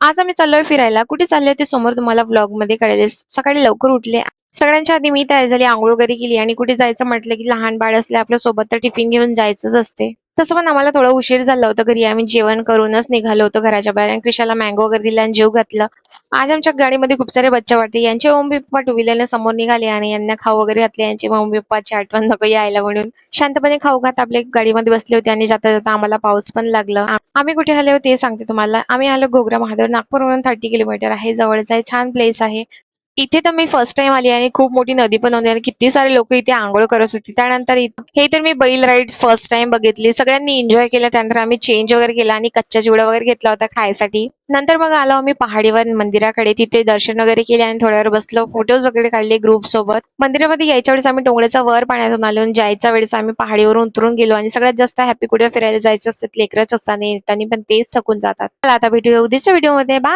आज आम्ही चाललोय फिरायला. कुठे चाललोय ते समोर तुम्हाला व्लॉगमध्ये कळेल. सकाळी लवकर उठले. सगळ्यांच्या आधी मी तयार झाली, अंघोळ वगैरे केली आणि कुठे जायचं म्हटलं की लहान बाळ असले आपल्या सोबत तर टिफिन घेऊन जायचंच असते. तसं पण आम्हाला थोडा उशीर झाला होता घरी. आम्ही जेवण करूनच निघालो होतो घराच्या बाहेर आणि क्रिशाला मँगो वगैरे दिला आणि जेवू घातलं. आज आमच्या गाडीमध्ये खूप सारे बच्चे वाटते. यांचे मम्मी-पप्पा टू व्हीलरने समोर निघाले आणि यांना खाऊ वगैरे घातले. यांचे मम्मी-पप्पाची आठवण नको यायला म्हणून. शांतपणे खाऊ खात आपले गाडीमध्ये बसले होते आणि जाता-जाता आम्हाला पाऊस पण लागला. आम्ही कुठे आलो ते सांगते तुम्हाला. आम्ही आलो घोगरा महादेव, नागपूरवरून 30 किलोमीटर आहे. जवळच आहे. छान प्लेस आहे. इथे तर मी फर्स्ट टाईम आली आणि खूप मोठी नदी पण होती आणि किती सारे लोक इथे अंघोळ करत होते. त्यानंतर हे तर मी बैल राईड फर्स्ट टाइम बघितली. सगळ्यांनी एन्जॉय केलं. त्यानंतर आम्ही चेंज वगैरे केला आणि कच्चा चिवडा वगैरे घेतला होता खायसाठी. नंतर मग आलो आम्ही पहाडीवर मंदिराकडे. तिथे दर्शन वगैरे केले आणि थोड्या वेळ बसलो. फोटोज वगैरे काढले ग्रुप सोबत. मंदिरामध्ये यायच्या वेळेस आम्ही डोंगराच्या वर पाण्यातून आलो आणि जायच्या वेळेस आम्ही पहाडीवरून उतरून गेलो आणि सगळ्यात जास्त हॅपी कुठे फिरायला जायचं असतं लेकरच असताना येताना पण तेच थकून जातात. चला आता भेटूया उद्याच्या व्हिडिओमध्ये. बाय.